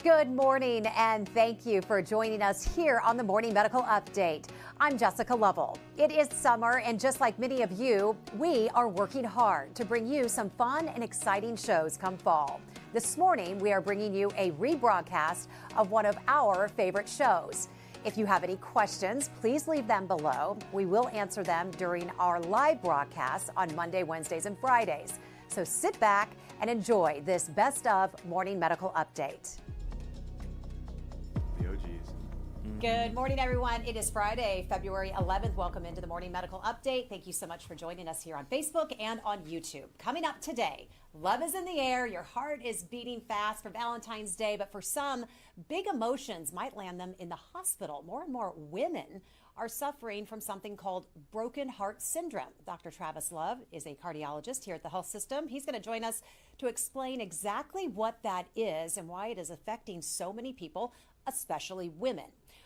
Good morning, and thank you for joining us here on the Morning Medical Update. I'm Jessica Lovell. It is summer, and just like many of you, we are working hard to bring you some fun and exciting shows come fall. This morning, we are bringing you a rebroadcast of one of our favorite shows. If you have any questions, please leave them below. We will answer them during our live broadcasts on Monday, Wednesdays, and Fridays. So sit back and enjoy this Best of Morning Medical Update. The OGs. Good morning, everyone. It is Friday, February 11th. Welcome into the Morning Medical Update. Thank you so much for joining us here on Facebook and on YouTube. Coming up today, love is in the air. Your heart is beating fast for Valentine's Day, but for some, big emotions might land them in the hospital. More and more women are suffering from something called broken heart syndrome. Dr. Travis Love is a cardiologist here at the health system. He's going to join us to explain exactly what that is and why it is affecting so many people, especially women.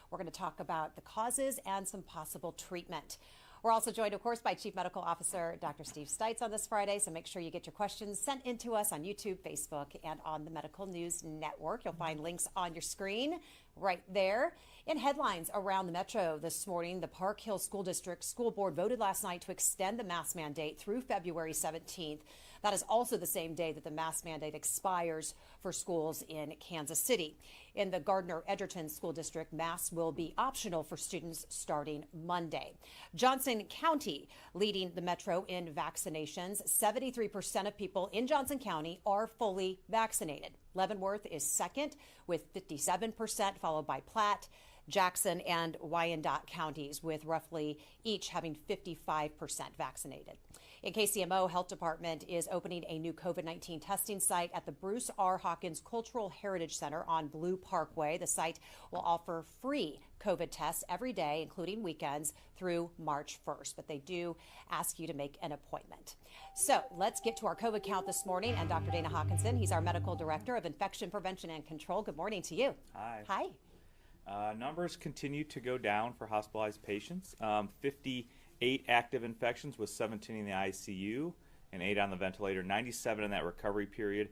We're going to talk about the causes and some possible treatment. We're also joined, of course, by Chief Medical Officer Dr. Steve Stites on this Friday, so make sure you get your questions sent in to us on YouTube, Facebook, and on the Medical News Network. You'll find links on your screen right there. In headlines around the metro this morning, the Park Hill School District School Board voted last night to extend the mask mandate through February 17th. That is also the same day that the mask mandate expires for schools in Kansas City. In the Gardner-Edgerton School District, masks will be optional for students starting Monday. Johnson County leading the metro in vaccinations. 73% of people in Johnson County are fully vaccinated. Leavenworth is second with 57%, followed by Platte, Jackson, and Wyandotte counties, with roughly each having 55% vaccinated. In KCMO, Health Department is opening a new COVID-19 testing site at the Bruce R. Hawkins Cultural Heritage Center on Blue Parkway. The site will offer free COVID tests every day, including weekends, through March 1st. But they do ask you to make an appointment. So let's get to our COVID count this morning. And Dr. Dana Hawkinson, he's our Medical Director of Infection Prevention and Control. Good morning to you. Hi. Hi. Numbers continue to go down for hospitalized patients. 58 active infections with 17 in the ICU and 8 on the ventilator, 97 in that recovery period.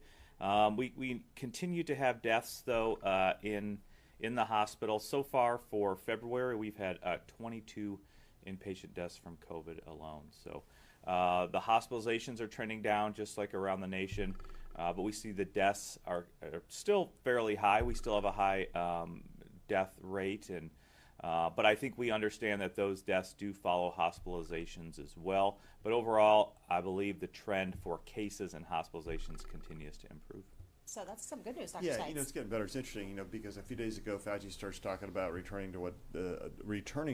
We continue to have deaths, though, in the hospital. So far for February, we've had 22 inpatient deaths from COVID alone. So the hospitalizations are trending down just like around the nation, but we see the deaths are still fairly high. We still have a high death rate, and but I think we understand that those deaths do follow hospitalizations as well. But overall, I believe the trend for cases and hospitalizations continues to improve. So that's some good news, Dr. Yeah, Stites. it's getting better. It's interesting, because a few days ago, Fauci starts talking about returning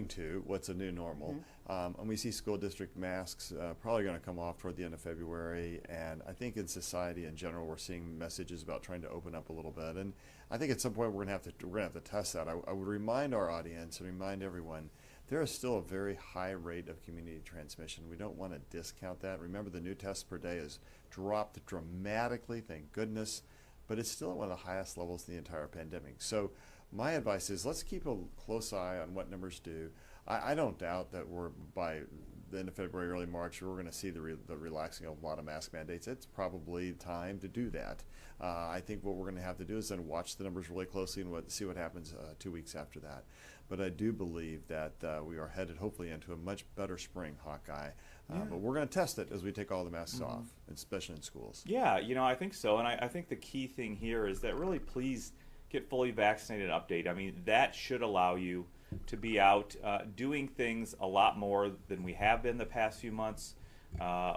to what's a new normal, and we see school district masks probably going to come off toward the end of February. And I think in society in general, we're seeing messages about trying to open up a little bit. And I think at some point we're going to have to test that. I would remind our audience and remind everyone, there is still a very high rate of community transmission. We don't want to discount that. Remember, the new tests per day has dropped dramatically, thank goodness, but it's still at one of the highest levels in the entire pandemic. So my advice is, let's keep a close eye on what numbers do. I don't doubt that we're, by the end of February, early March, we're going to see the relaxing of a lot of mask mandates. It's probably time to do that. I think what we're going to have to do is then watch the numbers really closely and see what happens 2 weeks after that. But I do believe that we are headed hopefully into a much better spring, Hawkeye. But we're going to test it as we take all the masks off, especially in schools. Yeah, I think so. And I think the key thing here is that really please get fully vaccinated update. I mean, that should allow you to be out doing things a lot more than we have been the past few months,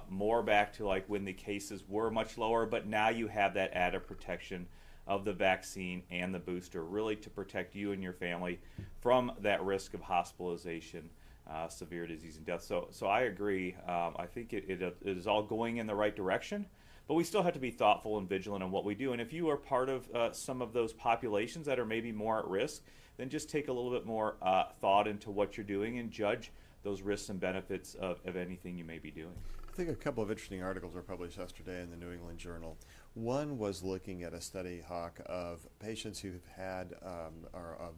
more back to like when the cases were much lower, but now you have that added protection of the vaccine and the booster, really to protect you and your family from that risk of hospitalization, severe disease, and death. So I agree. I think it is all going in the right direction, but we still have to be thoughtful and vigilant in what we do. And if you are part of some of those populations that are maybe more at risk, then just take a little bit more thought into what you're doing and judge those risks and benefits of anything you may be doing. I think a couple of interesting articles were published yesterday in the New England Journal. One was looking at a study, Hawk, of patients who've had,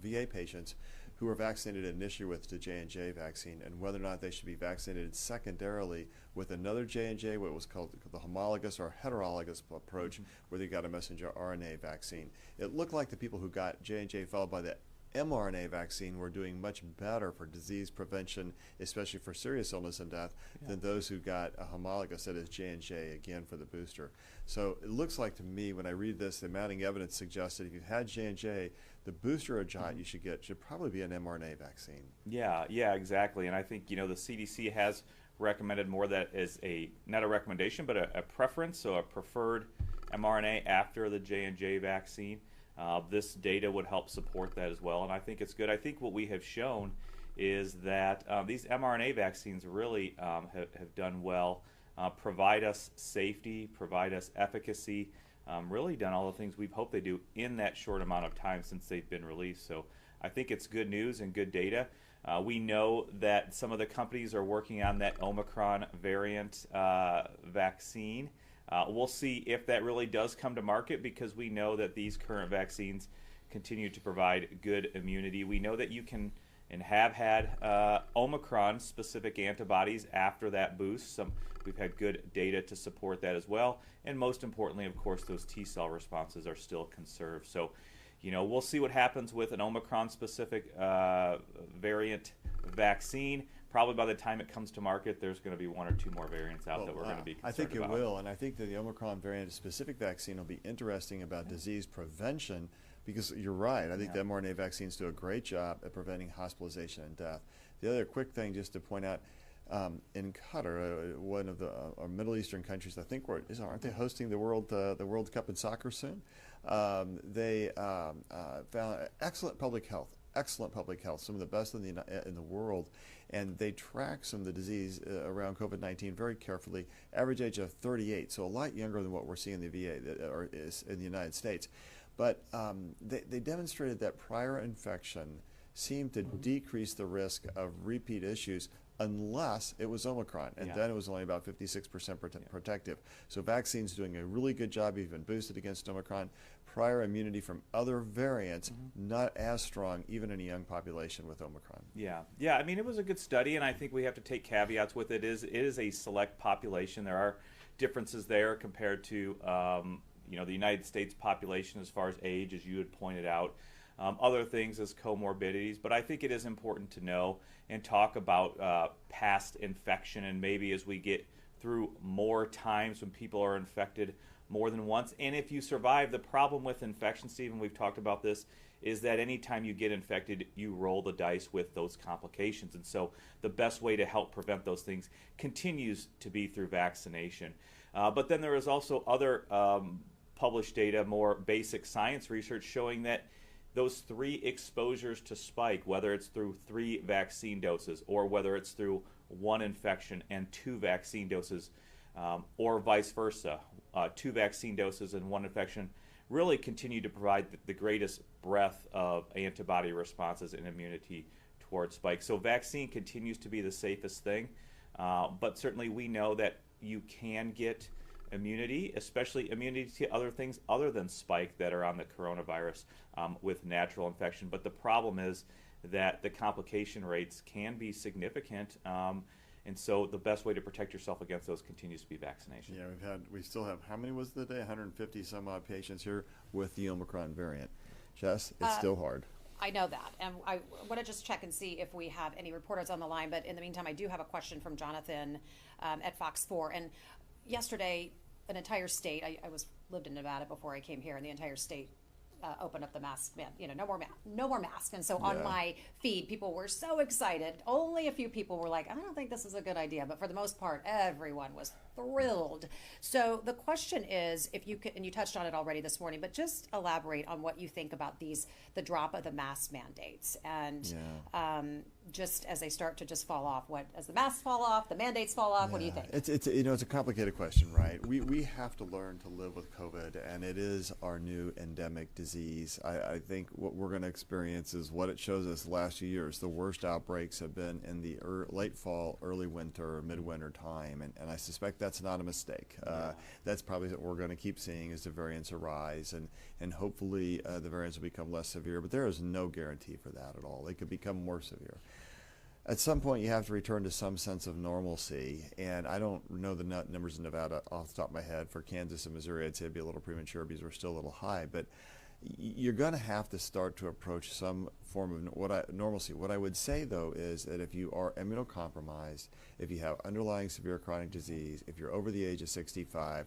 VA patients who were vaccinated initially with the J&J vaccine and whether or not they should be vaccinated secondarily with another J&J, what was called the homologous or heterologous approach, where they got a messenger RNA vaccine. It looked like the people who got J&J followed by the mRNA vaccine were doing much better for disease prevention, especially for serious illness and death, than those who got a homologous, that is J&J, again for the booster. So it looks like to me, when I read this, the mounting evidence suggests that if you've had J&J, the booster shot you should get should probably be an mRNA vaccine. Yeah, exactly. And I think, the CDC has recommended more that as not a recommendation, but a preference, so a preferred mRNA after the J&J vaccine. This data would help support that as well, and I think it's good. I think what we have shown is that these mRNA vaccines really have done well, provide us safety, provide us efficacy, really done all the things we've hoped they do in that short amount of time since they've been released. So I think it's good news and good data. We know that some of the companies are working on that Omicron variant vaccine. We'll see if that really does come to market, because we know that these current vaccines continue to provide good immunity. We know that you can and have had Omicron-specific antibodies after that boost. We've had good data to support that as well. And most importantly, of course, those T-cell responses are still conserved. So, we'll see what happens with an Omicron-specific variant vaccine. Probably by the time it comes to market, there's going to be one or two more variants out that we're going to be concerned I think it about. will, and I think that the Omicron variant-specific vaccine will be interesting about disease prevention, because you're right. I think the mRNA vaccines do a great job at preventing hospitalization and death. The other quick thing, just to point out, in Qatar, one of the our Middle Eastern countries, I think, aren't they hosting the World Cup in soccer soon? They found excellent public health, some of the best in the world, and they track some of the disease around COVID-19 very carefully. Average age of 38, so a lot younger than what we're seeing in the VA or is in the United States. But they demonstrated that prior infection seemed to decrease the risk of repeat issues unless it was Omicron, and then it was only about 56% protective. So vaccines doing a really good job, even boosted against Omicron. Prior immunity from other variants, not as strong, even in a young population with Omicron. Yeah. I mean, it was a good study, and I think we have to take caveats with it. It is a select population. There are differences there compared to the United States population as far as age, as you had pointed out. Other things as comorbidities, but I think it is important to know and talk about past infection, and maybe as we get through more times when people are infected more than once. And if you survive, the problem with infection, Stephen, we've talked about this, is that anytime you get infected, you roll the dice with those complications. And so the best way to help prevent those things continues to be through vaccination. But then there is also other published data, more basic science research showing that those 3 exposures to spike, whether it's through 3 vaccine doses or whether it's through 1 infection and 2 vaccine doses, or vice versa, 2 vaccine doses and 1 infection, really continue to provide the greatest breadth of antibody responses and immunity towards spike. So vaccine continues to be the safest thing, but certainly we know that you can get immunity, especially immunity to other things other than spike that are on the coronavirus with natural infection. But the problem is that the complication rates can be significant, and so the best way to protect yourself against those continues to be vaccination. Yeah, we still have, how many was the day? 150 some odd patients here with the Omicron variant. Jess, it's still hard. I know that, and I want to just check and see if we have any reporters on the line, but in the meantime, I do have a question from Jonathan at Fox 4, and yesterday, an entire state, I lived in Nevada before I came here, and the entire state opened up the mask ban. No more masks. And so on my feed, people were so excited. Only a few people were like, I don't think this is a good idea. But for the most part, everyone was thrilled. So the question is, if you could, and you touched on it already this morning, but just elaborate on what you think about the drop of the mask mandates, and just as they start to just fall off. As the masks fall off, the mandates fall off. What do you think? It's a complicated question, right? We have to learn to live with COVID, and it is our new endemic disease. disease. I think what we're going to experience is what it shows us the last few years. The worst outbreaks have been in the late fall, early winter, or midwinter time, and I suspect that's not a mistake. That's probably what we're going to keep seeing as the variants arise, and hopefully the variants will become less severe, but there is no guarantee for that at all. They could become more severe. At some point, you have to return to some sense of normalcy, and I don't know the numbers in Nevada off the top of my head. For Kansas and Missouri, I'd say it'd be a little premature because we're still a little high, but you're going to have to start to approach some form of normalcy. What I would say, though, is that if you are immunocompromised, if you have underlying severe chronic disease, if you're over the age of 65,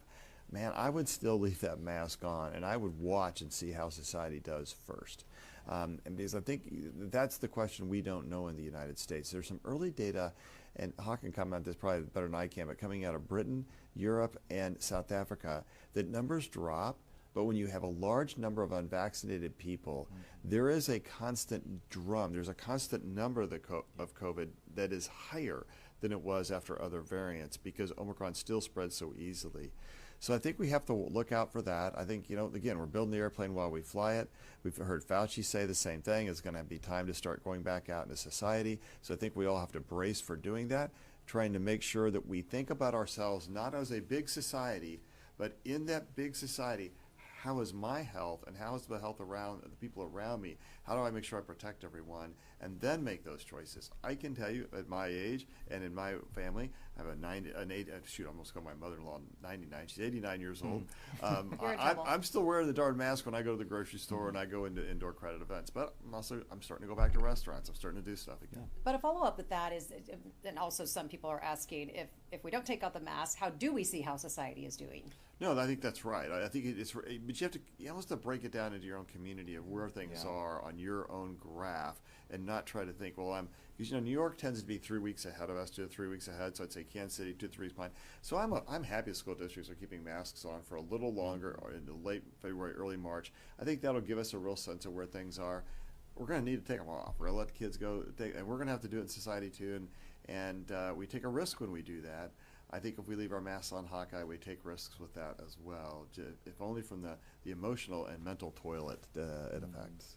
man, I would still leave that mask on, and I would watch and see how society does first. And because I think that's the question we don't know in the United States. There's some early data, and Hawk can comment on this probably better than I can, but coming out of Britain, Europe, and South Africa, that numbers drop, but when you have a large number of unvaccinated people, there is a constant there's a constant number of COVID that is higher than it was after other variants because Omicron still spreads so easily. So I think we have to look out for that. I think, again, we're building the airplane while we fly it. We've heard Fauci say the same thing. It's going to be time to start going back out into society. So I think we all have to brace for doing that, trying to make sure that we think about ourselves not as a big society, but in that big society, how is my health and how is the health around the people around me? How do I make sure I protect everyone? And then make those choices. I can tell you at my age and in my family, I have I almost called my mother-in-law 99. She's 89 years old. I'm still wearing the darn mask when I go to the grocery store and I go into indoor credit events. But I'm starting to go back to restaurants. I'm starting to do stuff again. But a follow-up with that is, and also some people are asking, if we don't take out the mask, how do we see how society is doing? No, I think that's right. I think it's, but you have to break it down into your own community of where things are on your own graph, and not try to think, well, because New York tends to be 3 weeks ahead of us, 2 to 3 weeks ahead. So I'd say Kansas City 2 to 3 weeks behind. So I'm happy the school districts are keeping masks on for a little longer, or into late February, early March. I think that'll give us a real sense of where things are. We're going to need to take them off. We're going to let the kids go, and we're going to have to do it in society too. And we take a risk when we do that. I think if we leave our masks on, Hawkeye, we take risks with that as well, if only from the emotional and mental toilet it affects.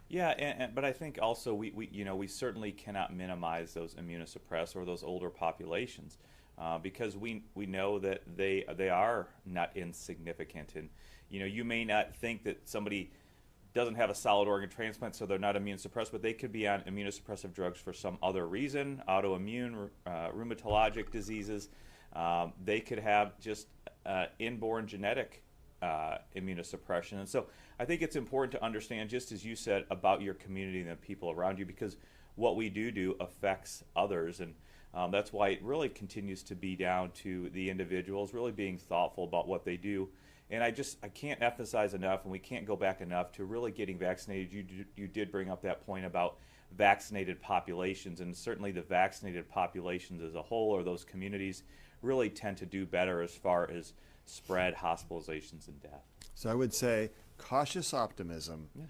Yeah, but I think also we certainly cannot minimize those immunosuppressed or those older populations because we know that they are not insignificant, and you may not think that somebody doesn't have a solid organ transplant, so they're not immune suppressed, but they could be on immunosuppressive drugs for some other reason, autoimmune, rheumatologic diseases. They could have just inborn genetic immunosuppression. And so I think it's important to understand, just as you said, about your community and the people around you, because what we do affects others. And that's why it really continues to be down to the individuals really being thoughtful about what they do. And I can't emphasize enough, and we can't go back enough to really getting vaccinated. You did bring up that point about vaccinated populations, and certainly the vaccinated populations as a whole, or those communities, really tend to do better as far as spread, hospitalizations, and death. So I would say cautious optimism. Yeah.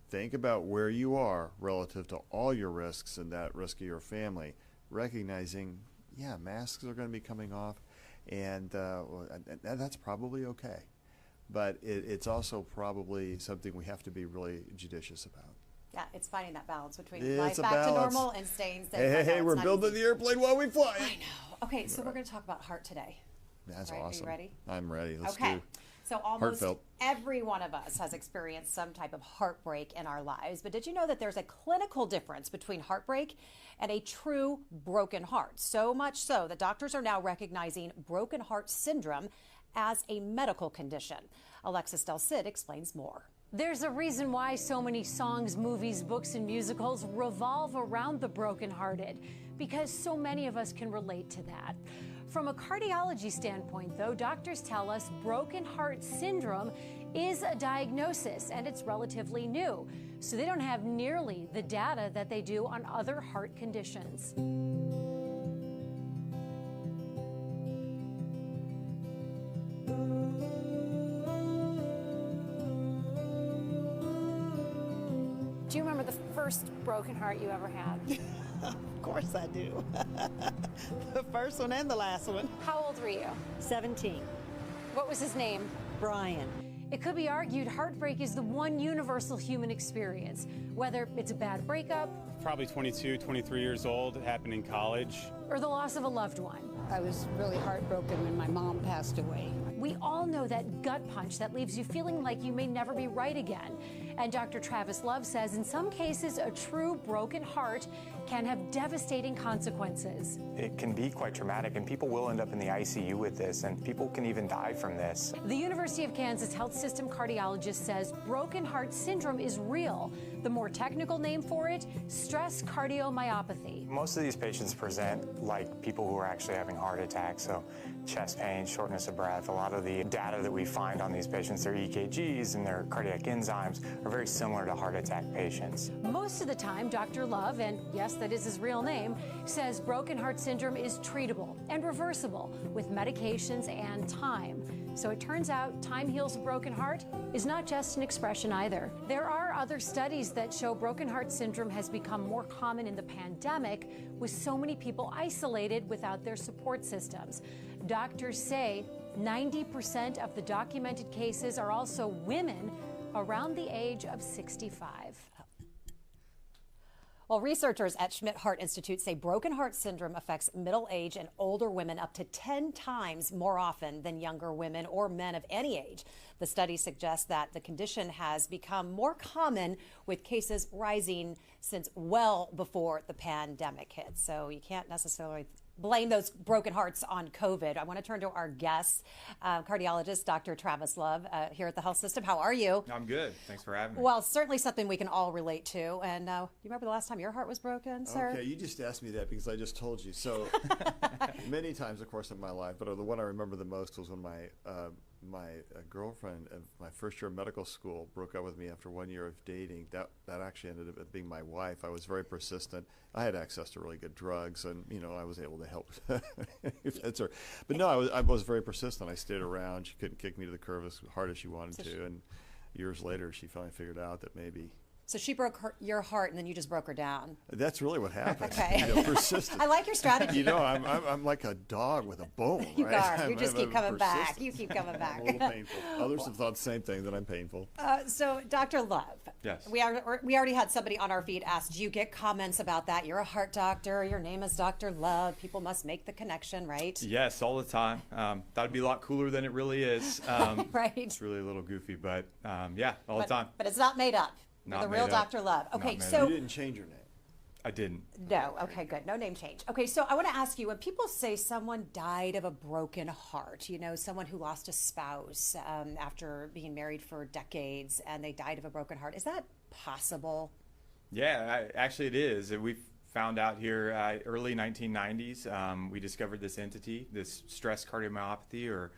Think about where you are relative to all your risks and that risk of your family, recognizing, masks are going to be coming off, and that's probably okay. But it's also probably something we have to be really judicious about. Yeah, it's finding that balance between life back to normal and staying safe. Hey, we're building the airplane while we fly. I know. Okay, so we're going to talk about heart today. That's right, awesome. Are you ready? I'm ready. Let's do. So almost heartfelt. Every one of us has experienced some type of heartbreak in our lives. But did you know that there's a clinical difference between heartbreak and a true broken heart? So much so that doctors are now recognizing broken heart syndrome as a medical condition. Alexis Del Cid explains more. There's a reason why so many songs, movies, books, and musicals revolve around the brokenhearted, because so many of us can relate to that. From a cardiology standpoint, though, doctors tell us broken heart syndrome is a diagnosis, and it's relatively new, so they don't have nearly the data that they do on other heart conditions. Do you remember the first broken heart you ever had? Of course I do. The first one and the last one. How old were you? 17. What was his name? Brian. It could be argued heartbreak is the one universal human experience, whether it's a bad breakup, Probably 22, 23 years old, it happened in college. or the loss of a loved one. I was really heartbroken when my mom passed away. We all know that gut punch that leaves you feeling like you may never be right again. And Dr. Travis Love says in some cases, a true broken heart can have devastating consequences. It can be quite traumatic, and people will end up in the ICU with this, and people can even die from this. The University of Kansas Health System cardiologist says broken heart syndrome is real. The more technical name for it, stress cardiomyopathy. Most of these patients present like people who are actually having heart attacks, so chest pain, shortness of breath. A lot of the data that we find on these patients, their EKGs and their cardiac enzymes, are very similar to heart attack patients. Most of the time, Dr. Love, and yes, that is his real name, says broken heart syndrome is treatable and reversible with medications and time. So it turns out time heals a broken heart is not just an expression either. There are other studies that show broken heart syndrome has become more common in the pandemic, with so many people isolated without their support systems. Doctors say 90% of the documented cases are also women around the age of 65. Well, researchers at Schmidt Heart Institute say broken heart syndrome affects middle-aged and older women up to 10 times more often than younger women or men of any age. The study suggests that the condition has become more common, with cases rising since well before the pandemic hit. So you can't necessarily blame those broken hearts on COVID. I want to turn to our guest, cardiologist, Dr. Travis Love, here at the health system. How are you? I'm good. Thanks for having me. Well, certainly something we can all relate to. And you remember the last time your heart was broken, sir? Okay, you just asked me that because I just told you. So many times, of course, in my life, but the one I remember the most was when my girlfriend of my first year of medical school broke up with me after 1 year of dating. That actually ended up being my wife. I was very persistent. I had access to really good drugs, and I was able to help. That's her. But no, I was very persistent. I stayed around. She couldn't kick me to the curb as hard as she wanted to, and years later, she finally figured out that maybe. So she broke your heart, and then you just broke her down. That's really what happened. Okay. Persistent. I like your strategy. I'm like a dog with a bone. You right? are. You just keep coming back. You keep coming back. A little painful. Others have thought the same thing, that I'm painful. So, Dr. Love. Yes. We already had somebody on our feed ask, do you get comments about that? You're a heart doctor. Your name is Dr. Love. People must make the connection, right? Yes, all the time. Thought it'd be a lot cooler than it really is. Right. It's really a little goofy, but yeah, all the time. But it's not made up. You're Not the real made up. Dr. Love. Not Okay, made so You didn't change your name. I didn't. no. Okay, good. No name change. Okay, so I want to ask you, when people say someone died of a broken heart, someone who lost a spouse after being married for decades and they died of a broken heart, is that possible? Yeah, actually it is. We found out here early 1990s. We discovered this entity, this stress cardiomyopathy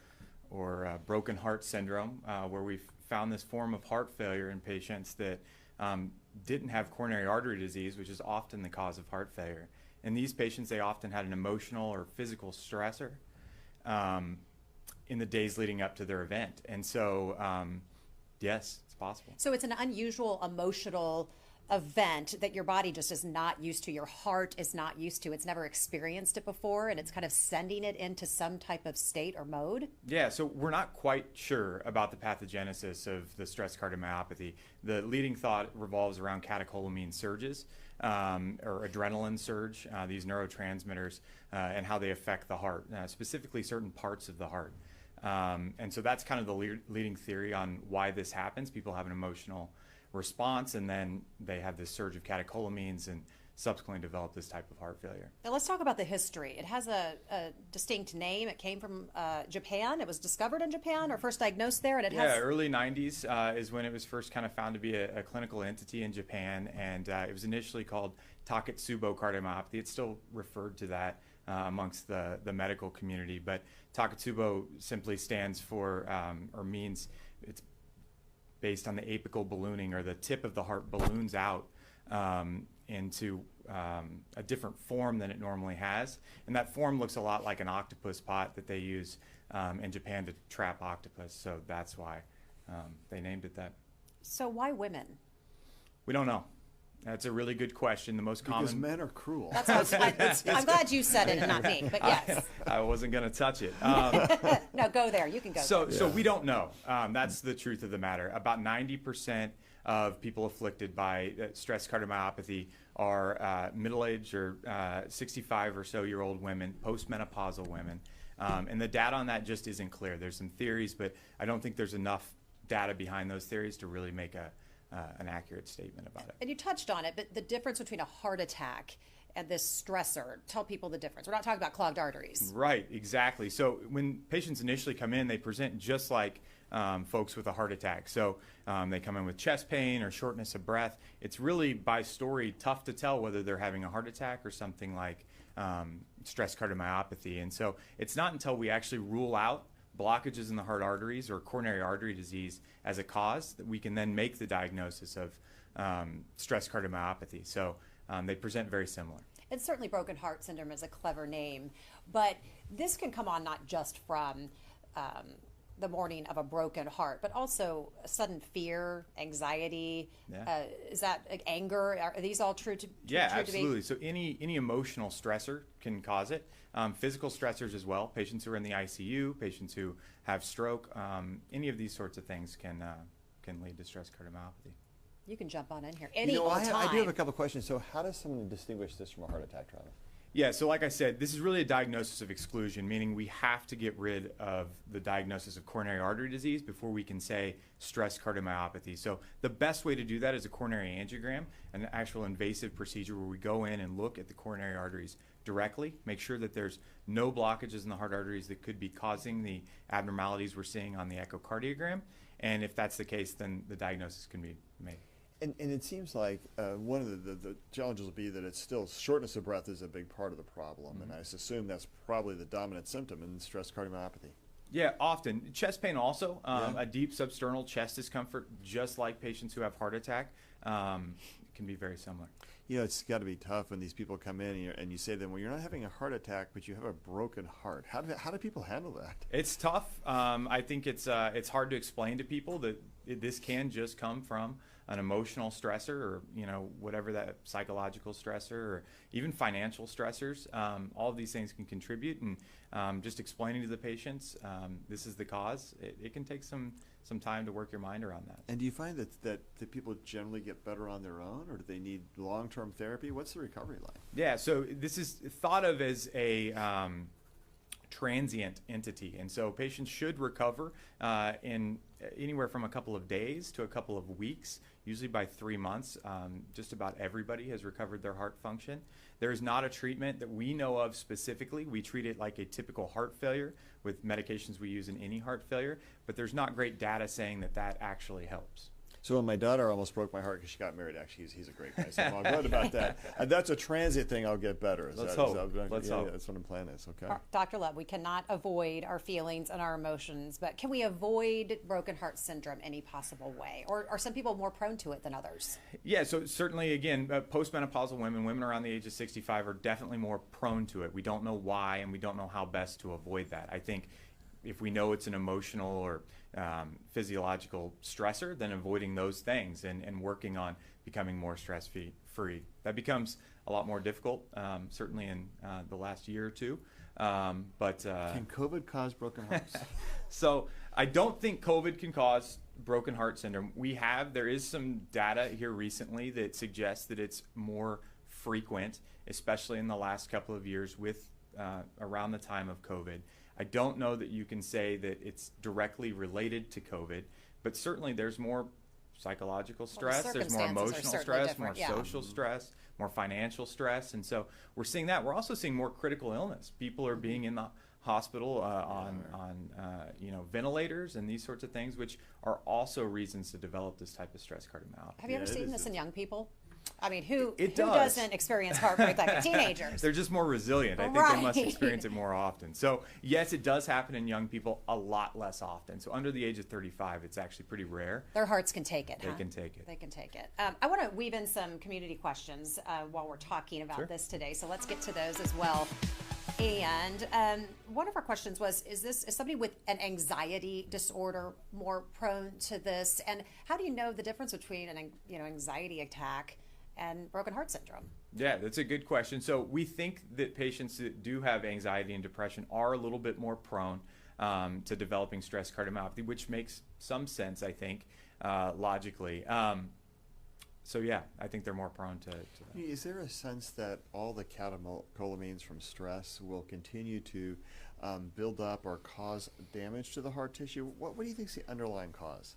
or broken heart syndrome, where we found this form of heart failure in patients that didn't have coronary artery disease, which is often the cause of heart failure. In these patients, they often had an emotional or physical stressor in the days leading up to their event. And so, yes, it's possible. So it's an unusual emotional event that your body just is not used to, your heart is not used to, it's never experienced it before, and it's kind of sending it into some type of state or mode? Yeah, so we're not quite sure about the pathogenesis of the stress cardiomyopathy. The leading thought revolves around catecholamine surges, or adrenaline surge, these neurotransmitters, and how they affect the heart, specifically certain parts of the heart. And so that's kind of the leading theory on why this happens. People have an emotional response, and then they have this surge of catecholamines and subsequently develop this type of heart failure. Now let's talk about the history. It has a distinct name. It came from Japan. It was discovered in Japan, or first diagnosed there, and it has... Yeah, early 90s is when it was first kind of found to be a clinical entity in Japan, and it was initially called Takotsubo cardiomyopathy. It's still referred to that amongst the medical community, but Takotsubo simply stands for, or means, it's based on the apical ballooning, or the tip of the heart balloons out into a different form than it normally has. And that form looks a lot like an octopus pot that they use in Japan to trap octopus. So that's why they named it that. So why women? We don't know. That's a really good question. The most Because common. men are cruel. That's what I'm glad you said it and not me, but yes. I wasn't going to touch it. No, go there. You can go there. So we don't know. That's the truth of the matter. About 90% of people afflicted by stress cardiomyopathy are middle-aged or 65 or so year old women, postmenopausal women. And the data on that just isn't clear. There's some theories, but I don't think there's enough data behind those theories to really make an accurate statement about it. And you touched on it, but the difference between a heart attack and this stressor, tell people the difference. We're not talking about clogged arteries. Right, exactly. So when patients initially come in, they present just like folks with a heart attack. So they come in with chest pain or shortness of breath. It's really, by story, tough to tell whether they're having a heart attack or something like stress cardiomyopathy. And so it's not until we actually rule out blockages in the heart arteries or coronary artery disease as a cause that we can then make the diagnosis of stress cardiomyopathy. So they present very similar. And certainly broken heart syndrome is a clever name, but this can come on not just from the morning of a broken heart, but also sudden fear, anxiety. Yeah. Is that anger? Are these all true to Yeah, true absolutely. To be? So any emotional stressor can cause it. Physical stressors as well. Patients who are in the ICU, patients who have stroke, any of these sorts of things can lead to stress cardiomyopathy. You can jump on in here I do have a couple questions. So how does someone distinguish this from a heart attack, Travis? Yeah, so like I said, this is really a diagnosis of exclusion, meaning we have to get rid of the diagnosis of coronary artery disease before we can say stress cardiomyopathy. So the best way to do that is a coronary angiogram, an actual invasive procedure where we go in and look at the coronary arteries directly, make sure that there's no blockages in the heart arteries that could be causing the abnormalities we're seeing on the echocardiogram. And if that's the case, then the diagnosis can be made. And it seems like one of the challenges will be that it's still shortness of breath is a big part of the problem, and I assume that's probably the dominant symptom in stress cardiomyopathy. Yeah, often. Chest pain also, a deep substernal chest discomfort, just like patients who have heart attack, can be very similar. You know, it's got to be tough when these people come in and you say to them, well, you're not having a heart attack, but you have a broken heart. How do people handle that? It's tough. I think it's hard to explain to people that this can just come from an emotional stressor, or whatever that psychological stressor, or even financial stressors. All of these things can contribute, and just explaining to the patients this is the cause, it can take some time to work your mind around that. And do you find that the people generally get better on their own, or do they need long-term therapy? What's the recovery like? Yeah, so this is thought of as a transient entity, and so patients should recover in anywhere from a couple of days to a couple of weeks, usually by 3 months. Just about everybody has recovered their heart function. There is not a treatment that we know of specifically. We treat it like a typical heart failure with medications we use in any heart failure, but there's not great data saying that actually helps. So when my daughter almost broke my heart because she got married, actually, he's a great guy, so I'm all good about that. And that's a transient thing. I'll get better. Let's hope. Let's hope. That's what I'm planning is, okay? Dr. Love, we cannot avoid our feelings and our emotions, but can we avoid broken heart syndrome any possible way? Or are some people more prone to it than others? Yeah, so certainly, again, postmenopausal women around the age of 65 are definitely more prone to it. We don't know why, and we don't know how best to avoid that. I think if we know it's an emotional or physiological stressor, then avoiding those things and working on becoming more stress-free. That becomes a lot more difficult, certainly in the last year or two. Can COVID cause broken hearts? So I don't think COVID can cause broken heart syndrome. There is some data here recently that suggests that it's more frequent, especially in the last couple of years with around the time of COVID. I don't know that you can say that it's directly related to COVID, but certainly there's more psychological stress, there's more emotional stress, more social stress, more financial stress, and so we're seeing that. We're also seeing more critical illness. People are being in the hospital on ventilators and these sorts of things, which are also reasons to develop this type of stress cardiomyopathy. Have you ever seen this in young people? I mean, who does. doesn't experience heartbreak like a teenager? They're just more resilient. I think they must experience it more often. So yes, it does happen in young people a lot less often. So under the age of 35, it's actually pretty rare. Their hearts can take it. They can take it. They can take it. I want to weave in some community questions while we're talking about this today. So let's get to those as well. And one of our questions was, is somebody with an anxiety disorder more prone to this? And how do you know the difference between an anxiety attack and broken heart syndrome? Yeah, that's a good question. So we think that patients that do have anxiety and depression are a little bit more prone to developing stress cardiomyopathy, which makes some sense, I think, logically. So yeah, I think they're more prone to that. Is there a sense that all the catecholamines from stress will continue to build up or cause damage to the heart tissue? What do you think is the underlying cause?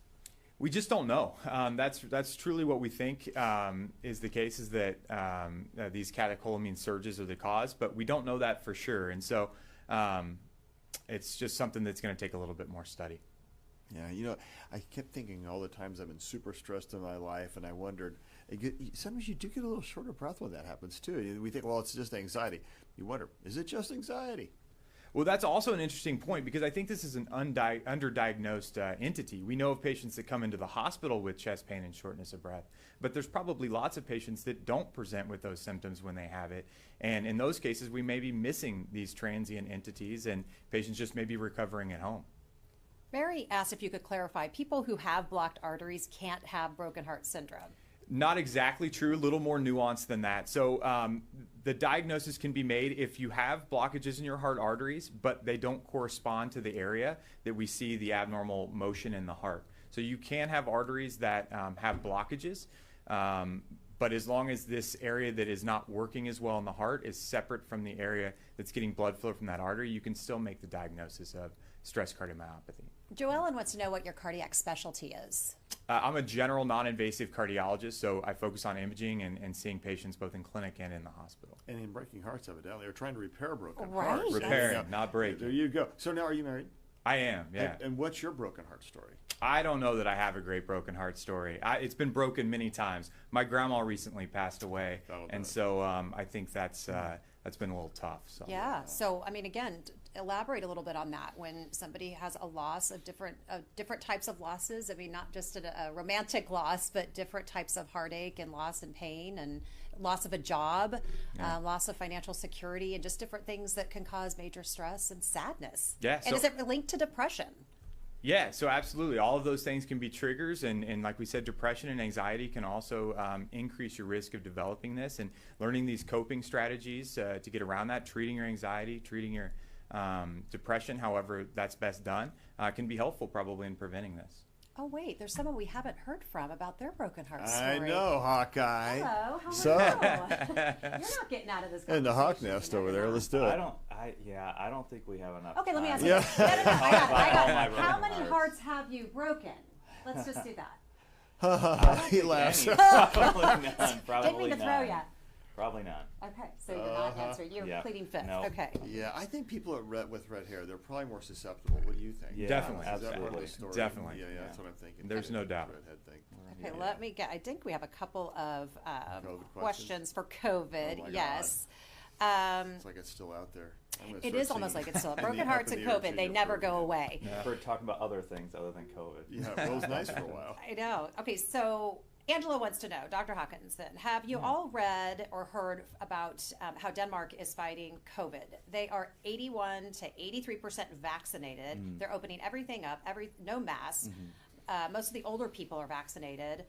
We just don't know. That's truly what we think is the case, is that these catecholamine surges are the cause, but we don't know that for sure. And so it's just something that's going to take a little bit more study. Yeah, I kept thinking all the times I've been super stressed in my life, and I wondered, sometimes you do get a little short of breath when that happens too. We think, well, it's just anxiety. You wonder, is it just anxiety? Well, that's also an interesting point, because I think this is an underdiagnosed entity. We know of patients that come into the hospital with chest pain and shortness of breath, but there's probably lots of patients that don't present with those symptoms when they have it. And in those cases, we may be missing these transient entities, and patients just may be recovering at home. Mary asked if you could clarify, people who have blocked arteries can't have broken heart syndrome. Not exactly true, a little more nuanced than that. So the diagnosis can be made if you have blockages in your heart arteries, but they don't correspond to the area that we see the abnormal motion in the heart. So you can have arteries that have blockages, but as long as this area that is not working as well in the heart is separate from the area that's getting blood flow from that artery, you can still make the diagnosis of stress cardiomyopathy. Joellen wants to know what your cardiac specialty is. I'm a general non-invasive cardiologist, so I focus on imaging and seeing patients both in clinic and in the hospital. And in breaking hearts, evidently, they're trying to repair broken Right. hearts. Repairing, not breaking. There you go. So now, are you married? I am, yeah. And what's your broken heart story? I don't know that I have a great broken heart story. It's been broken many times. My grandma recently passed away, and so I think that's been a little tough. So. Yeah. So, I mean, again, elaborate a little bit on that. When somebody has a loss of different types of losses, I mean, not just a romantic loss, but different types of heartache and loss and pain and loss of a job, loss of financial security, and just different things that can cause major stress and sadness. Yeah. And is it linked to depression? Yeah, so absolutely. All of those things can be triggers, and like we said, depression and anxiety can also increase your risk of developing this, and learning these coping strategies to get around that, treating your anxiety, treating your depression, however that's best done, can be helpful probably in preventing this. Oh, wait, there's someone we haven't heard from about their broken heart story. I know, Hawkeye. Hello, how are So- you? You're not getting out of this And the hawk conversation. nest over there. Let's do it. I don't think we have enough. Okay, let me time. ask you. Yeah. No, I got All my it. How broken many hearts. hearts have you broken? Let's just do that. He laughs. Probably none. Probably Didn't mean to throw none. you. Probably none. Okay, so you're not answering. You're Yeah. pleading fifth. No. Okay. Yeah, I think people with red hair, they're probably more susceptible. What do you think? Yeah, Definitely. Is that part of absolutely. the story? Definitely. Yeah, that's what I'm thinking. There's no doubt. Redhead thing. Okay, let me get. I think we have a couple of COVID questions for COVID. Oh my yes. It's like it's still out there. It is almost like it's still. in the Broken hearts and upper COVID, they ear never tube. go away. We're talking about other things other than COVID. Yeah, it was nice for a while. I know. Okay, so Angela wants to know, Dr. Hawkinson, have you all read or heard about how Denmark is fighting COVID? They are 81 to 83% vaccinated. They're opening everything up, no masks. Most of the older people are vaccinated.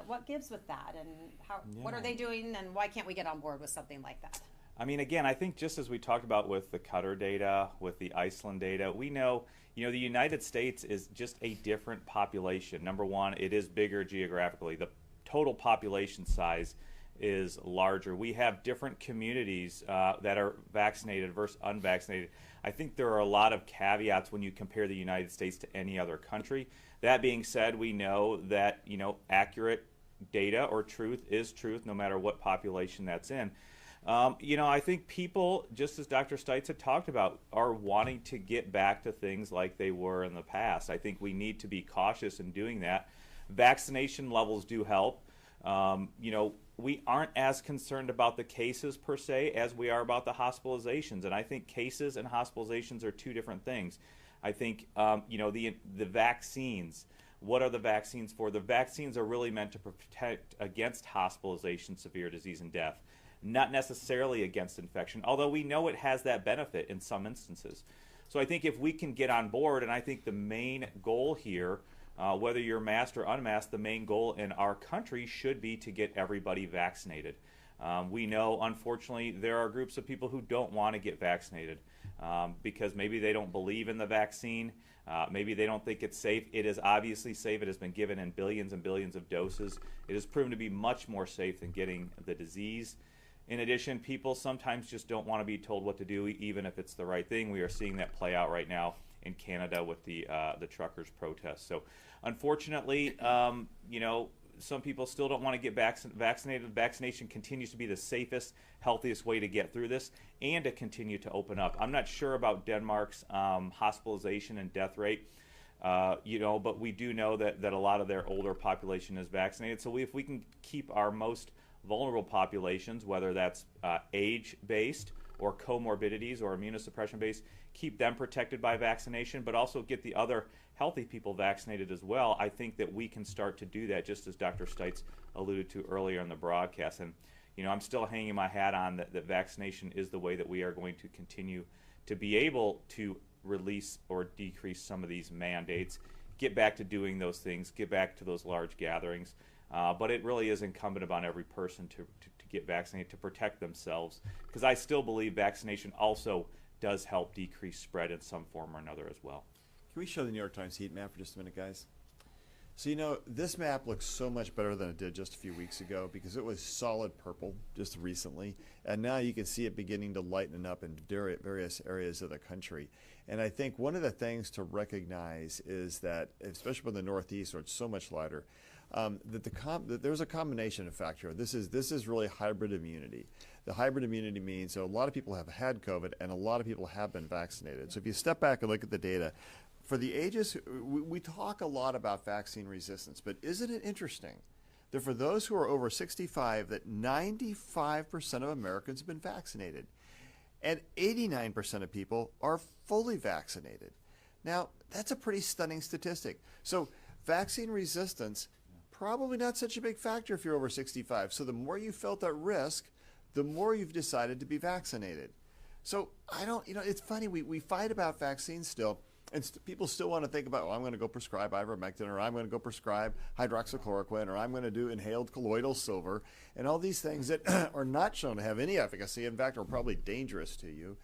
What gives with that, and what are they doing, and why can't we get on board with something like that? I mean, again, I think just as we talked about with the Qatar data, with the Iceland data, we know, the United States is just a different population. Number one, it is bigger geographically. The total population size is larger. We have different communities that are vaccinated versus unvaccinated. I think there are a lot of caveats when you compare the United States to any other country. That being said, we know that, accurate data or truth is truth no matter what population that's in. I think people, just as Dr. Stites had talked about, are wanting to get back to things like they were in the past. I think we need to be cautious in doing that. Vaccination levels do help. We aren't as concerned about the cases per se as we are about the hospitalizations. And I think cases and hospitalizations are two different things. I think, the vaccines, what are the vaccines for? The vaccines are really meant to protect against hospitalization, severe disease, and death, not necessarily against infection, although we know it has that benefit in some instances. So I think if we can get on board, and I think the main goal here Whether you're masked or unmasked, the main goal in our country should be to get everybody vaccinated. We know, unfortunately, there are groups of people who don't want to get vaccinated because maybe they don't believe in the vaccine. Maybe they don't think it's safe. It is obviously safe. It has been given in billions and billions of doses. It has proven to be much more safe than getting the disease. In addition, people sometimes just don't want to be told what to do, even if it's the right thing. We are seeing that play out right now in Canada with the truckers' protests. So, unfortunately, some people still don't want to get vaccinated. Vaccination continues to be the safest, healthiest way to get through this and to continue to open up. I'm not sure about Denmark's hospitalization and death rate, but we do know that a lot of their older population is vaccinated. So if we can keep our most vulnerable populations, whether that's age-based or comorbidities or immunosuppression-based, keep them protected by vaccination, but also get the other healthy people vaccinated as well, I think that we can start to do that, just as Dr. Stites alluded to earlier in the broadcast. And, I'm still hanging my hat on that vaccination is the way that we are going to continue to be able to release or decrease some of these mandates, get back to doing those things, get back to those large gatherings. But it really is incumbent upon every person to get vaccinated, to protect themselves, because I still believe vaccination also does help decrease spread in some form or another as well. Can we show the New York Times heat map for just a minute, guys? So, this map looks so much better than it did just a few weeks ago because it was solid purple just recently. And now you can see it beginning to lighten up in various areas of the country. And I think one of the things to recognize is that, especially in the Northeast where it's so much lighter, that there's a combination effect here. This is really hybrid immunity. The hybrid immunity means a lot of people have had COVID and a lot of people have been vaccinated. So if you step back and look at the data, for the ages, we talk a lot about vaccine resistance, but isn't it interesting that for those who are over 65, that 95% of Americans have been vaccinated and 89% of people are fully vaccinated. Now, that's a pretty stunning statistic. So vaccine resistance, probably not such a big factor if you're over 65. So the more you felt at risk, the more you've decided to be vaccinated. So it's funny, we fight about vaccines still, and people still want to think about, I'm going to go prescribe ivermectin, or I'm going to go prescribe hydroxychloroquine, or I'm going to do inhaled colloidal silver, and all these things that are not shown to have any efficacy, in fact, are probably dangerous to you.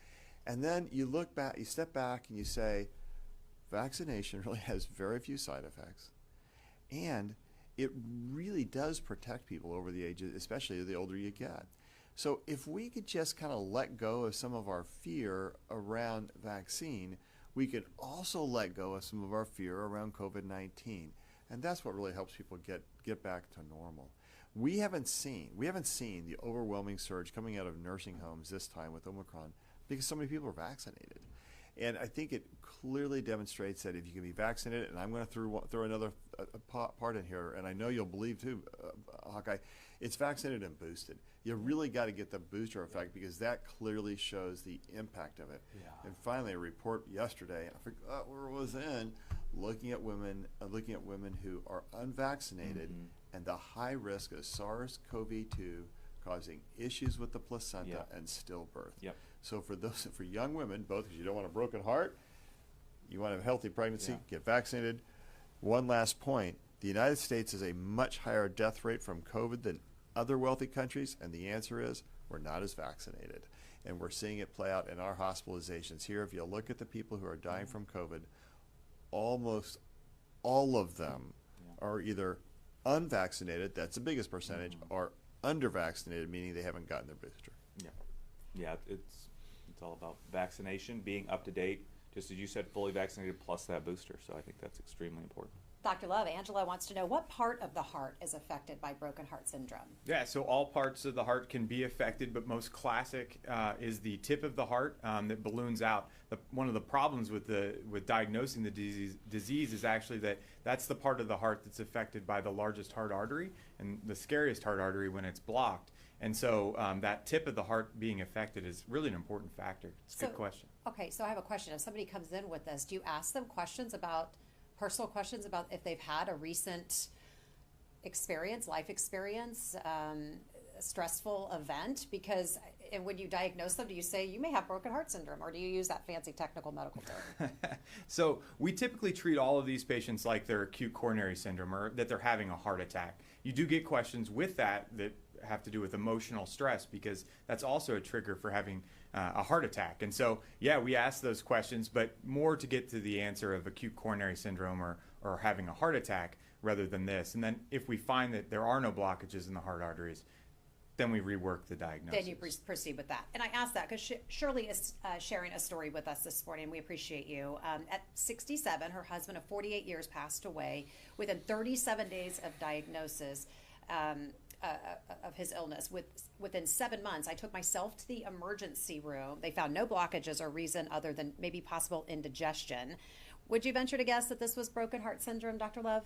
And then you look back, you step back, and you say, vaccination really has very few side effects, and it really does protect people over the ages, especially the older you get. So if we could just kind of let go of some of our fear around vaccine, we can also let go of some of our fear around COVID-19. And that's what really helps people get back to normal. We haven't seen the overwhelming surge coming out of nursing homes this time with Omicron because so many people are vaccinated. And I think it clearly demonstrates that if you can be vaccinated, and I'm going to throw another part in here, and I know you'll believe too, Hawkeye, it's vaccinated and boosted. You really got to get the booster effect because that clearly shows the impact of it. Yeah. And finally, a report yesterday, I forgot where it was in, looking at women who are unvaccinated and the high risk of SARS-CoV-2 causing issues with the placenta and stillbirth. Yep. So for young women, both because you don't want a broken heart, you want a healthy pregnancy, get vaccinated. One last point, the United States has a much higher death rate from COVID than other wealthy countries, and the answer is we're not as vaccinated. And we're seeing it play out in our hospitalizations here. If you look at the people who are dying from COVID, almost all of them are either unvaccinated, that's the biggest percentage, or undervaccinated, meaning they haven't gotten their booster. Yeah, it's all about vaccination, being up to date, just as you said, fully vaccinated plus that booster. So I think that's extremely important. Dr. Love, Angela wants to know what part of the heart is affected by broken heart syndrome? Yeah, so all parts of the heart can be affected, but most classic is the tip of the heart that balloons out. One of the problems with diagnosing the disease is actually that's the part of the heart that's affected by the largest heart artery and the scariest heart artery when it's blocked. And so that tip of the heart being affected is really an important factor. It's a good question. Okay, so I have a question. If somebody comes in with this, do you ask them personal questions about if they've had a recent life experience, stressful event? Because And when you diagnose them, do you say you may have broken heart syndrome, or do you use that fancy technical medical term? So we typically treat all of these patients like they're acute coronary syndrome or that they're having a heart attack. You do get questions with that have to do with emotional stress, because that's also a trigger for having a heart attack. And so, yeah, we ask those questions, but more to get to the answer of acute coronary syndrome or having a heart attack rather than this. And then if we find that there are no blockages in the heart arteries, then we rework the diagnosis. Then you proceed with that. And I ask that because Shirley is sharing a story with us this morning. We appreciate you. At 67, her husband of 48 years passed away within 37 days of diagnosis of his illness. Within 7 months, I took myself to the emergency room. They found no blockages or reason other than maybe possible indigestion. Would you venture to guess that this was broken heart syndrome, Dr. Love?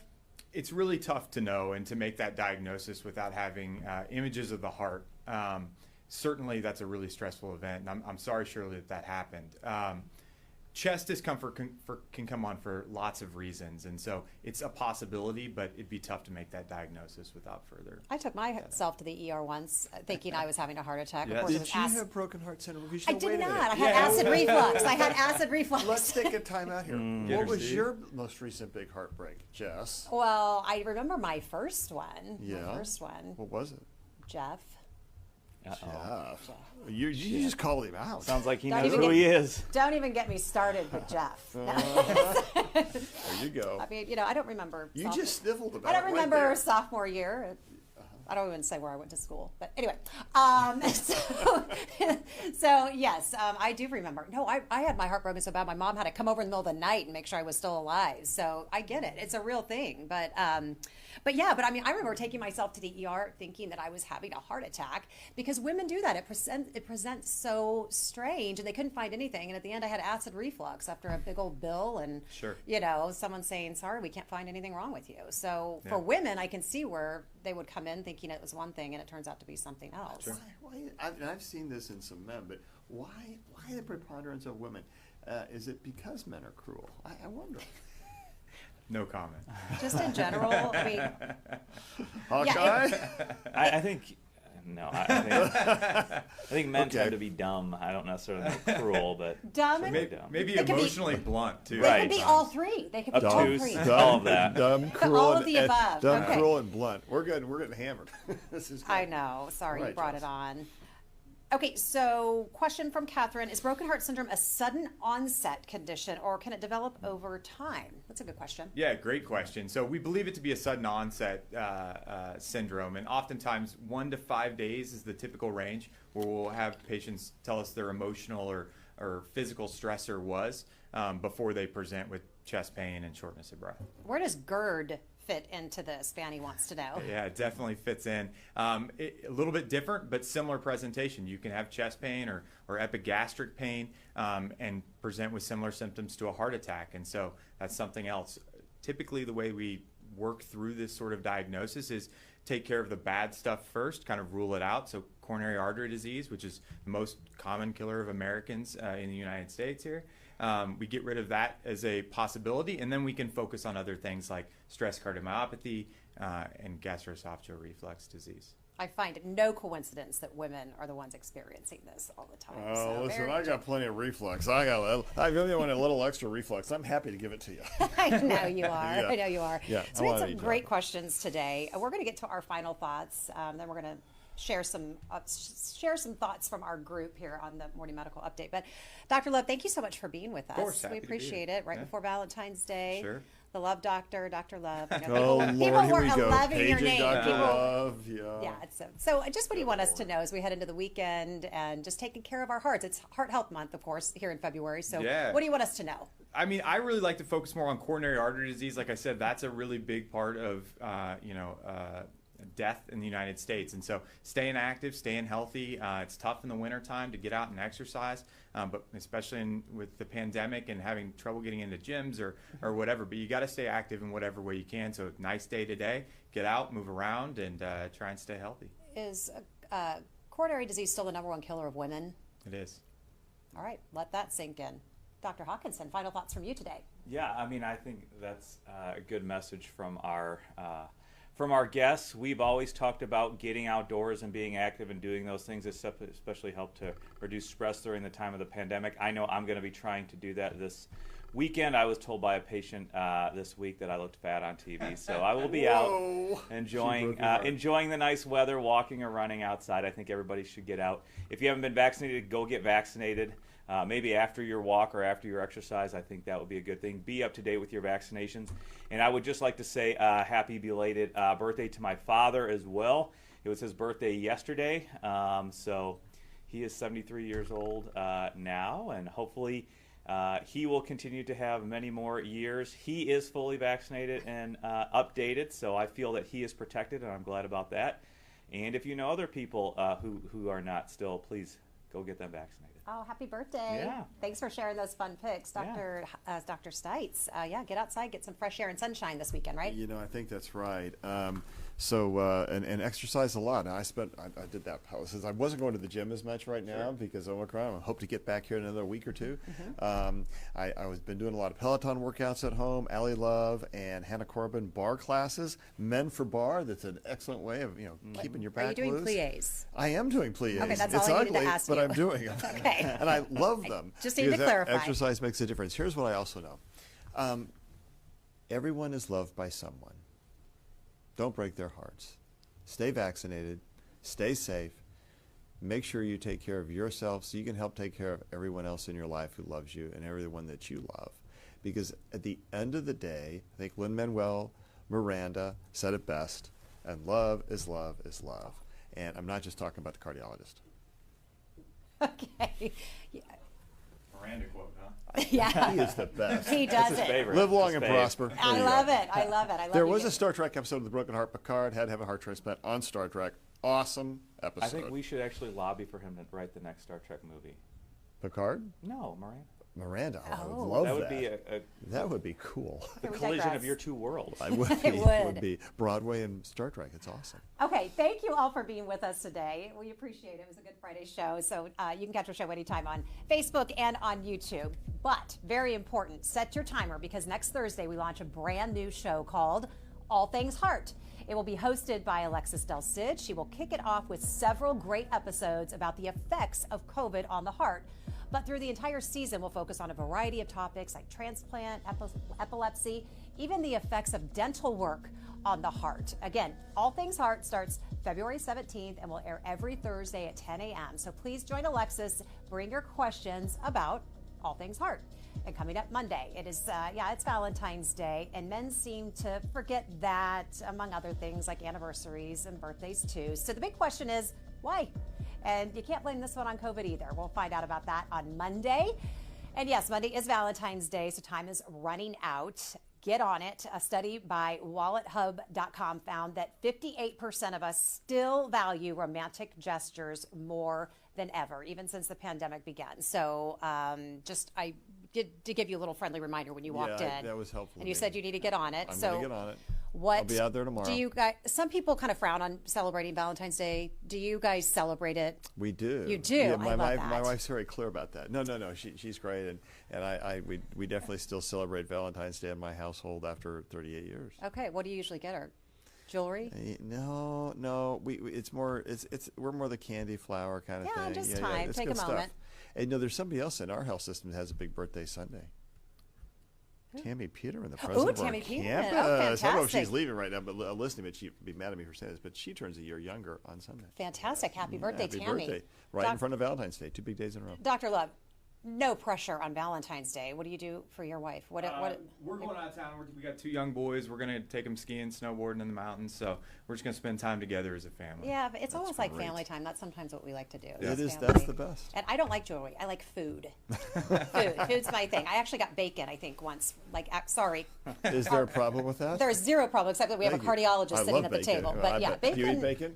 It's really tough to know and to make that diagnosis without having images of the heart. Certainly, that's a really stressful event, and I'm sorry, Shirley, that happened. Chest discomfort can come on for lots of reasons, and so it's a possibility, but it'd be tough to make that diagnosis without further. I took myself to the ER once thinking I was having a heart attack. Yes. Of course, Did you have broken heart syndrome? Because I did not. I had acid reflux. I had acid reflux. Let's take a time out here. Get What her, was Steve. your most recent big heartbreak, Jess? Well, I remember my first one. Yeah. My first one. What was it? Jeff. Jeff. You just called him out. Sounds like he Don't knows even who get- he is. Don't even get me started with Jeff. There you go. I mean, I don't remember. You just sniffled about I don't it right remember there. sophomore year. I don't even say where I went to school, but anyway. So yes, I do remember. No, I had my heart broken so bad. My mom had to come over in the middle of the night and make sure I was still alive. So I get it. It's a real thing. But I mean, I remember taking myself to the ER thinking that I was having a heart attack, because women do that. It presents so strange, and they couldn't find anything. And at the end, I had acid reflux after a big old bill, and Sure. Someone saying, "Sorry, we can't find anything wrong with you." So Yeah. for women, I can see where they would come in thinking it was one thing, and it turns out to be something else. Why, I've seen this in some men, but why the preponderance of women? Is it because men are cruel? I wonder. No comment. Just in general, I mean, Hawkeye? I think no. I think men Okay. tend to be dumb. I don't necessarily know cruel, but dumb. And, maybe Maybe They could be- emotionally blunt too. they Right. could be all three. They could be all Obtuse. three. All of that. Dumb, cruel, All of and- the and above. dumb, Okay. cruel, and blunt. We're good. We're getting hammered. This is good. I know. Sorry, you Right, brought Jess. it on. Okay, so question from Catherine: is broken heart syndrome a sudden onset condition, or can it develop over time? That's a good question. Yeah, great question. So we believe it to be a sudden onset syndrome, and oftentimes 1 to 5 days is the typical range where we'll have patients tell us their emotional or physical stressor was before they present with chest pain and shortness of breath. Where does GERD fit into this? Fanny wants to know. Yeah, it definitely fits in. A little bit different, but similar presentation. You can have chest pain or epigastric pain and present with similar symptoms to a heart attack. And so that's something else. Typically, the way we work through this sort of diagnosis is take care of the bad stuff first, kind of rule it out. So coronary artery disease, which is the most common killer of Americans in the United States here. We get rid of that as a possibility, and then we can focus on other things like stress cardiomyopathy and gastroesophageal reflux disease. I find it no coincidence that women are the ones experiencing this all the time. Oh, So listen, very I got plenty of reflux. I really want a little extra reflux. I'm happy to give it to you. I know you are. Yeah. I know you are. Yeah, So I we had wanna some eat great that. questions today. We're going to get to our final thoughts. Then we're going to share some thoughts from our group here on the Morning Medical Update. But Dr. Love, thank you so much for being with us. course, happy we to be appreciate here. it. Right Yeah. before Valentine's Day. Sure. The Love Doctor, Dr. Love. I know Oh, people Lord, here were we go. loving your Paging name. Dr. People, Love. Yeah. yeah, so just what do you want us to know as we head into the weekend and just taking care of our hearts? It's Heart Health Month, of course, here in February. So Yeah. what do you want us to know? I mean, I really like to focus more on coronary artery disease. Like I said, that's a really big part of, death in the United States. And so staying active, staying healthy. It's tough in the wintertime to get out and exercise, but especially with the pandemic and having trouble getting into gyms or whatever. But you got to stay active in whatever way you can. So nice day today. Get out, move around, and try and stay healthy. Is coronary disease still the #1 killer of women? It is. All right, let that sink in. Dr. Hawkinson, final thoughts from you today. Yeah, I mean, I think that's a good message from our from our guests. We've always talked about getting outdoors and being active and doing those things, especially help to reduce stress during the time of the pandemic. I know I'm going to be trying to do that this weekend. I was told by a patient this week that I looked fat on TV, so I will be out enjoying the nice weather, walking or running outside. I think everybody should get out. If you haven't been vaccinated, go get vaccinated. Maybe after your walk or after your exercise, I think that would be a good thing. Be up to date with your vaccinations. And I would just like to say happy belated birthday to my father as well. It was his birthday yesterday, so he is 73 years old now, and hopefully he will continue to have many more years. He is fully vaccinated and updated, so I feel that he is protected, and I'm glad about that. And if you know other people who are not still, please go get them vaccinated. Oh, happy birthday. Yeah. Thanks for sharing those fun pics, Dr. Stites. Yeah, get outside, get some fresh air and sunshine this weekend, right? You know, I think that's right. And exercise a lot. Now, I did that since I wasn't going to the gym as much right now because of Omicron. I hope to get back here in another week or two. I was been doing a lot of Peloton workouts at home, Allie Love and Hannah Corbin bar classes. Men for bar, that's an excellent way of keeping your back loose. Are you doing plies? I am doing plies. Okay, that's it's all I ugly, needed to ask but you. I'm doing them. Okay. And I love them. Just need to because clarify. Exercise makes a difference. Here's what I also know. Everyone is loved by someone. Don't break their hearts. Stay vaccinated. Stay safe. Make sure you take care of yourself so you can help take care of everyone else in your life who loves you and everyone that you love. Because at the end of the day, I think Lin-Manuel Miranda said it best, and love is love is love. And I'm not just talking about the cardiologist. Okay. Yeah. Miranda quote, huh? Yeah. He is the best. He does His it. favorite. Live long His and fave. prosper. I There you love go. it. I love it. I love There you was a getting- Star Trek episode of The Broken Heart. Picard had to have a heart transplant on Star Trek. Awesome episode. I think we should actually lobby for him to write the next Star Trek movie. Picard? No, Miranda. Miranda. I would Oh. love That that. would be a That would be cool. the we collision digress. of your two worlds. I would be. It would. be. Broadway and Star Trek. It's awesome. Okay, thank you all for being with us today. We appreciate it. It was a good Friday show. So you can catch our show anytime on Facebook and on YouTube. But very important, set your timer because next Thursday we launch a brand new show called All Things Heart. It will be hosted by Alexis Del Cid. She will kick it off with several great episodes about the effects of COVID on the heart. But through the entire season, we'll focus on a variety of topics like transplant, epilepsy, even the effects of dental work on the heart. Again, All Things Heart starts February 17th and will air every Thursday at 10 a.m. So please join Alexis, bring your questions about All Things Heart. And coming up Monday, it is, it's Valentine's Day, and men seem to forget that, among other things like anniversaries and birthdays too. So the big question is, why? And you can't blame this one on COVID either. We'll find out about that on Monday. And yes, Monday is Valentine's Day, so time is running out. Get on it. A study by WalletHub.com found that 58% of us still value romantic gestures more than ever, even since the pandemic began. So I did to give you a little friendly reminder when you walked in. That was helpful. And you said you need to get on it. I'm so going to get on it. What I'll be out there tomorrow. do you guys? Some people kind of frown on celebrating Valentine's Day. Do you guys celebrate it? We do. You do? Yeah, I love my that. wife's very clear about that. No. She's great, and we definitely still celebrate Valentine's Day in my household after 38 years. Okay. What do you usually get her? Jewelry? No. We're more the candy flower kind of Yeah, thing. just time. It's Take good a stuff. moment. And there's somebody else in our health system that has a big birthday Sunday. Tammy Peterman, the president of our Tammy Peterman. campus. Oh, I don't know if fantastic. she's leaving right now, but listening, but she'd be mad at me for saying this, but she turns a year younger on Sunday. Fantastic. Happy birthday, Happy Tammy. birthday. Right in front of Valentine's Day. 2 big days in a row. Dr. Love, no pressure on Valentine's Day. What do you do for your wife? We're going out of town. We got 2 young boys. We're going to take them skiing, snowboarding in the mountains. So we're just going to spend time together as a family. Yeah, but it's almost like great. family time. That's sometimes what we like to do. It is. family. That's the best. And I don't like jewelry. I like food. Food's my thing. I actually got bacon, I think, once. Sorry. Is there a problem with that? There's zero problem, except that we have a Thank you. cardiologist I sitting love at the bacon. table. I But yeah, bet. bacon. Do you eat bacon?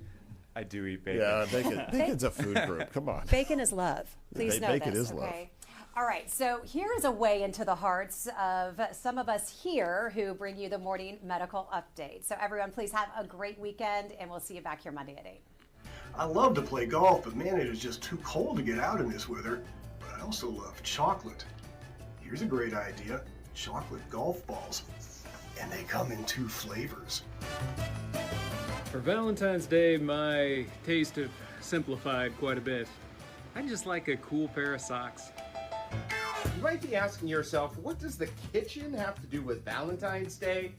I do eat bacon. Yeah, bacon. Bacon's a food group. Come on. Bacon is love. Please know Bacon this. is love. Okay. All right, so here is a way into the hearts of some of us here who bring you the morning medical update. So everyone, please have a great weekend, and we'll see you back here Monday at 8. I love to play golf, but man, it is just too cold to get out in this weather. But I also love chocolate. Here's a great idea, chocolate golf balls. And they come in 2 flavors. For Valentine's Day, my taste have simplified quite a bit. I just like a cool pair of socks. You might be asking yourself, what does the kitchen have to do with Valentine's Day?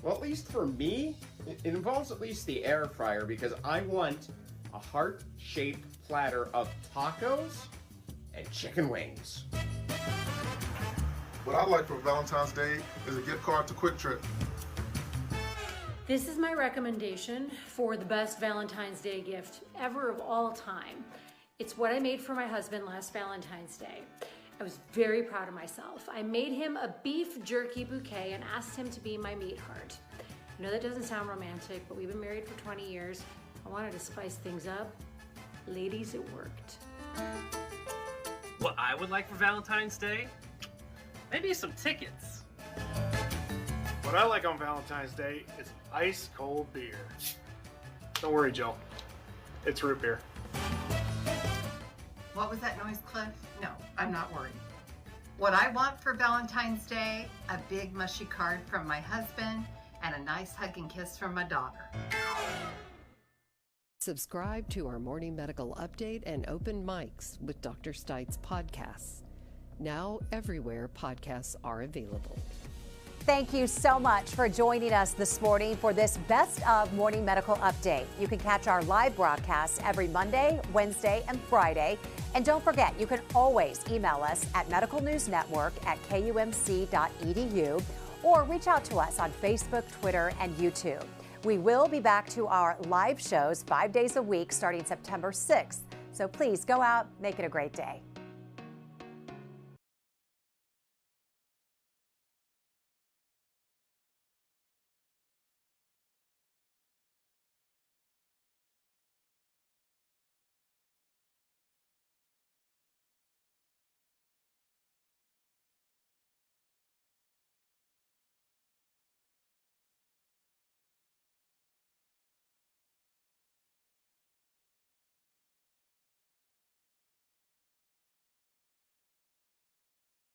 Well, at least for me, it involves at least the air fryer because I want a heart-shaped platter of tacos and chicken wings. What I'd like for Valentine's Day is a gift card to Quick Trip. This is my recommendation for the best Valentine's Day gift ever of all time. It's what I made for my husband last Valentine's Day. I was very proud of myself. I made him a beef jerky bouquet and asked him to be my meat heart. I know that doesn't sound romantic, but we've been married for 20 years. I wanted to spice things up. Ladies, it worked. What I would like for Valentine's Day? Maybe some tickets. What I like on Valentine's Day is ice cold beer. Don't worry, Joe. It's root beer. What was that noise, Cliff? No, I'm not worried. What I want for Valentine's Day, a big mushy card from my husband and a nice hug and kiss from my daughter. Subscribe to our morning medical update and open mics with Dr. Stites podcasts. Now everywhere podcasts are available. Thank you so much for joining us this morning for this Best of Morning Medical Update. You can catch our live broadcasts every Monday, Wednesday, and Friday. And don't forget, you can always email us at medicalnewsnetwork@kumc.edu or reach out to us on Facebook, Twitter, and YouTube. We will be back to our live shows 5 days a week starting September 6th. So please go out, make it a great day.